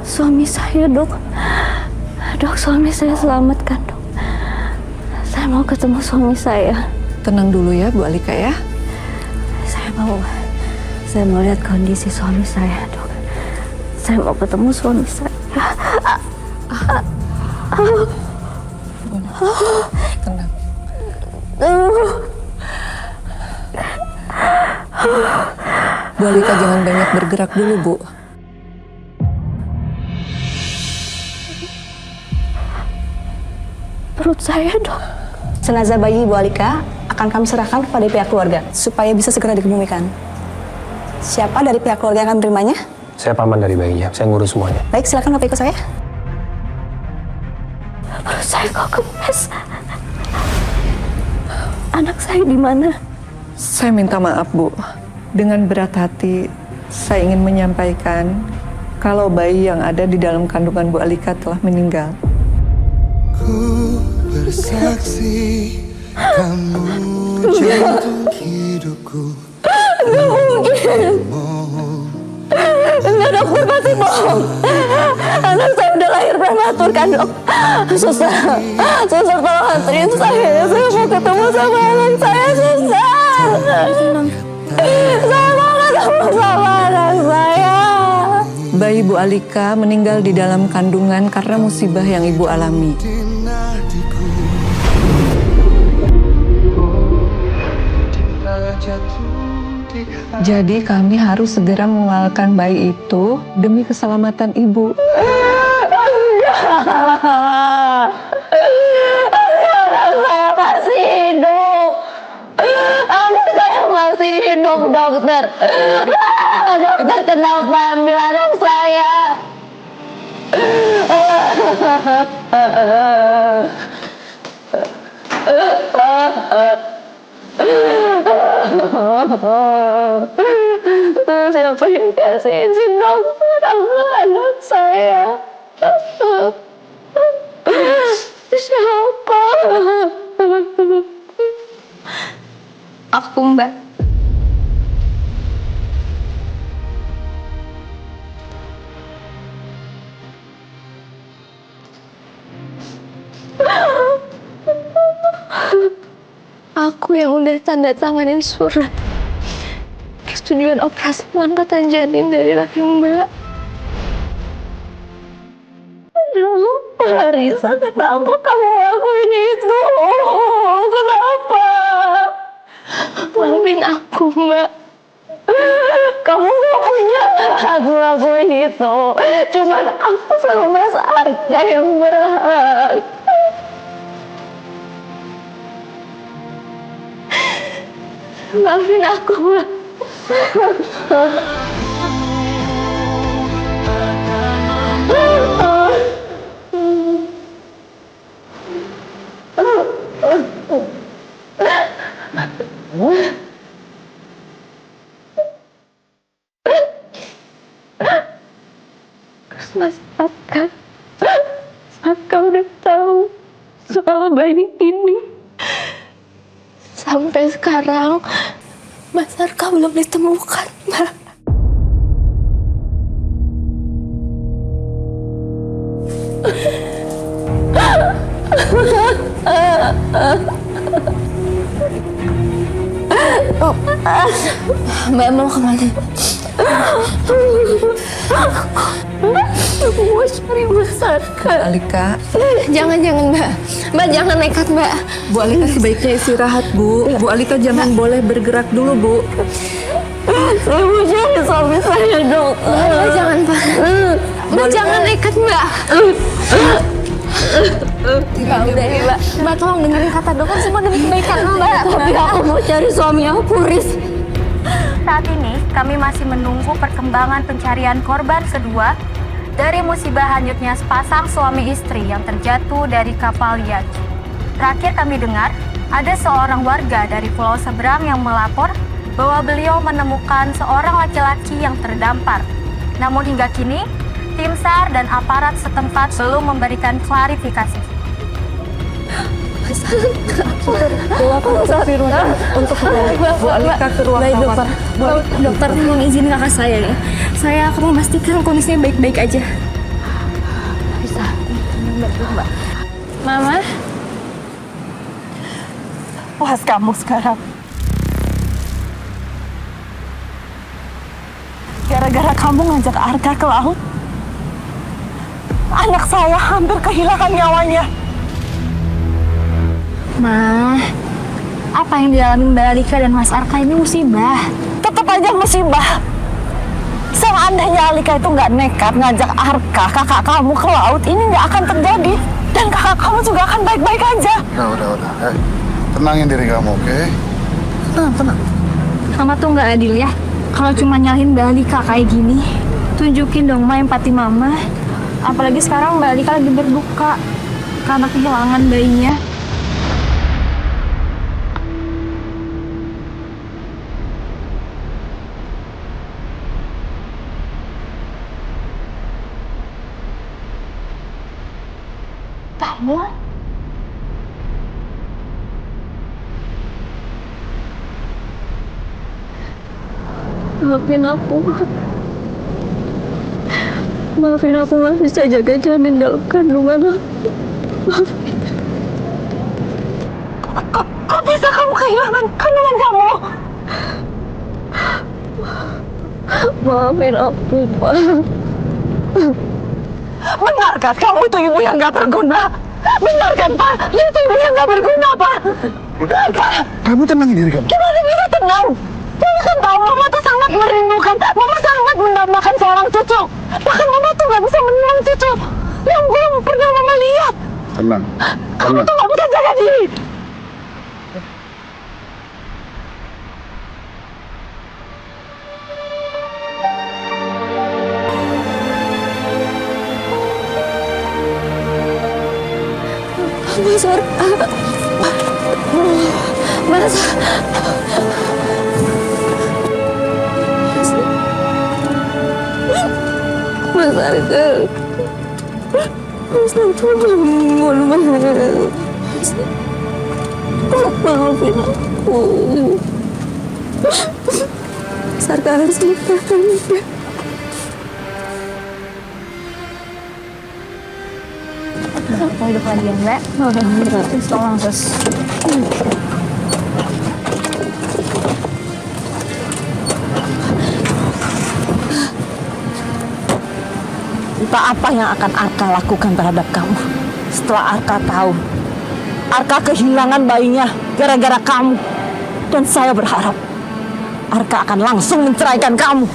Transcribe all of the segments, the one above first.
Suami saya, Dok. Dok, suami saya selamatkan, Dok. Saya mau ketemu suami saya. Tenang dulu ya, Bu Alika ya. Saya mau lihat kondisi suami saya, Dok. Saya mau ketemu suami saya. Tenang. Bu Alika jangan banyak bergerak dulu, Bu. Perut saya, Dok. Jenazah bayi Ibu Alika akan kami serahkan kepada pihak keluarga supaya bisa segera dikebumikan. Siapa dari pihak keluarga yang akan menerimanya? Saya paman dari bayinya, saya ngurus semuanya. Baik, silakan Bapak ikut saya. Perut saya kok kempes. Anak saya di mana? Saya minta maaf, Bu. Dengan berat hati, saya ingin menyampaikan kalau bayi yang ada di dalam kandungan Bu Alika telah meninggal. Ku bersaksi kamu jantung hidupku. Enggak, dokter pasti bohong. Anak saya udah lahir prematur kan, Dok. Susah tolong anterin saya. Saya mau ketemu sama anak saya, susah. Saya mau ketemu sama anak saya. Bayi Bu Alika meninggal di dalam kandungan karena musibah yang Ibu alami. Jadi kami harus segera mengeluarkan bayi itu demi keselamatan Ibu. Saya masih hidup. Anak saya masih hidup, dokter. Dokter, kenapa ambil anak saya? Siapa yang kasih izin dokter ambil anak saya? Siapa? Aku, Mbak. Aku yang udah tanda tanganin surat persetujuan operasi pengangkatan janin dari laki Mbak. Marisa, kenapa kamu lakuin itu? Kenapa? Maafin aku, Mbak. Kamu gak punya hak ngelakuin itu. Cuman aku sama Mas Arka yang berhak. Maafin aku, Mbak. Mas Arka udah tahu soal bayi ini. Sampai sekarang Mas Arka belum ditemukan, Mbak. Mbak mau kemana? Aku mau cari Mas Arka. Alika. Jangan, Mbak. Mbak, jangan nekat, Mbak. Bu Alika sebaiknya istirahat, Bu. Bu Alika jangan boleh bergerak dulu, Bu. Saya mau cari suami saya, dok. Mbak, jangan, Pak. Mbak, jangan nekat, Mbak. Mbak, udah ya, Mbak. Mbak, tolong dengerin kata dokter semua demi kebaikan Mbak. Tapi aku mau cari suami aku, Riz. Saat ini kami masih menunggu perkembangan pencarian korban kedua dari musibah hanyutnya sepasang suami istri yang terjatuh dari kapal Yaki. Terakhir kami dengar, ada seorang warga dari Pulau Seberang yang melapor bahwa beliau menemukan seorang laki-laki yang terdampar. Namun hingga kini, tim SAR dan aparat setempat belum memberikan klarifikasi. Bawa Pak di ruang untuk Bu Alika ke ruang rawat. Dokter, tolong izin kakak saya ya. Saya akan memastikan kondisinya baik-baik aja. Mbak. Mama. Puas kamu sekarang. Gara-gara kamu ngajak Arka ke laut, anak saya hampir kehilangan nyawanya. Ma, apa yang dialami Mbak Alika dan Mas Arka ini musibah. Tetap aja musibah. Seandainya Alika itu nggak nekat ngajak Arka, kakak kamu ke laut, ini nggak akan terjadi. Dan kakak kamu juga akan baik-baik aja. Udah. Tenangin diri kamu, oke? Tenang. Mama tuh nggak adil ya. Kalau cuma nyalahin Mbak Alika kayak gini, tunjukin dong Ma empati Mama. Apalagi sekarang Mbak Alika lagi berduka karena kehilangan bayinya. Maafin aku. Maafin aku nggak bisa jaga janin dalam kandungan aku. Kok bisa kamu kehilangan kandungan kamu? Maafin aku, Pak. Benar kan kamu itu ibu yang gak berguna? Benar kan, Pak? Dia itu ibu yang gak berguna, Pak. Benar kan? Kamu tenangin diri kamu. Gimana bisa tenang? Mama kan tahu Mama tuh sangat merindukan, Mama sangat mendambakan seorang cucu. Bahkan Mama tuh gak bisa menang cucu yang belum pernah Mama lihat. Tenang. Kamu tuh gak bisa jaga diri. Mas Arka. Mas. Mas Arka. Mas Arka bangun, Mas. Maafin aku. Mas Arka harus lupakan dia. Mau hidup lagi ya Mbak? Tolong terus. Entah apa yang akan Arka lakukan terhadap kamu. Setelah Arka tahu, Arka kehilangan bayinya gara-gara kamu. Dan saya berharap Arka akan langsung menceraikan kamu.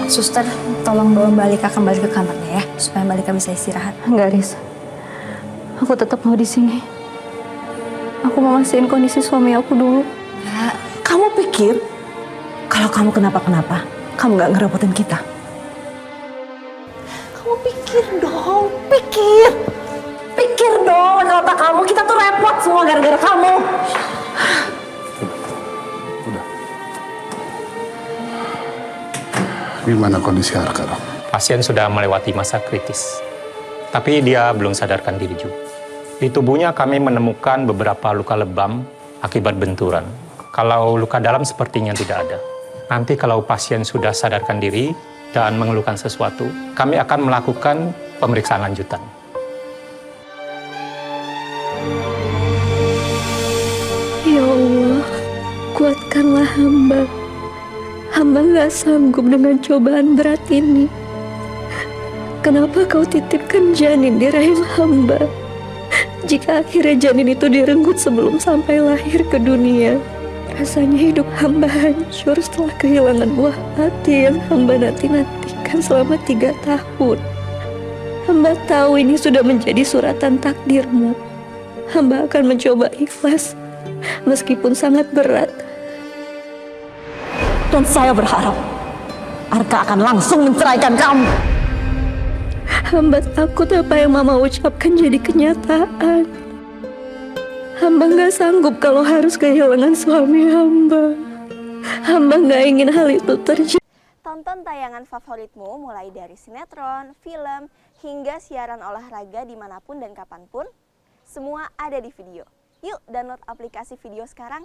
Suster, tolong bawa Mbak Alika kembali ke kamarnya ya, supaya Mbak Alika bisa istirahat. Enggak, Riz. Aku tetap mau di sini. Aku mau mastiin kondisi suami aku dulu. Ya, Kamu pikir kalau kamu kenapa-kenapa, kamu nggak ngerepotin kita? Kamu pikir dong, pikir. Pikir dong, kalau otak kamu, kita tuh repot semua gara-gara kamu. Udah. Gimana kondisi Arka, dok? Pasien sudah melewati masa kritis, tapi dia belum sadarkan diri juga. Di tubuhnya kami menemukan beberapa luka lebam akibat benturan. Kalau luka dalam sepertinya tidak ada. Nanti kalau pasien sudah sadarkan diri dan mengeluhkan sesuatu, kami akan melakukan pemeriksaan lanjutan. Ya Allah, kuatkanlah hamba. Hamba gak sanggup dengan cobaan berat ini. Kenapa kau titipkan janin di rahim hamba? Jika akhirnya janin itu direnggut sebelum sampai lahir ke dunia, rasanya hidup hamba hancur setelah kehilangan buah hati yang hamba nanti-nantikan selama 3 tahun. Hamba tahu ini sudah menjadi suratan takdirmu. Hamba akan mencoba ikhlas, meskipun sangat berat. Dan saya berharap Arka akan langsung menceraikan kamu. Hamba takut apa yang Mama ucapkan jadi kenyataan. Hamba gak sanggup kalau harus kehilangan suami hamba. Hamba gak ingin hal itu terjadi. Tonton tayangan favoritmu mulai dari sinetron, film, hingga siaran olahraga dimanapun dan kapanpun. Semua ada di video. Yuk download aplikasi video sekarang.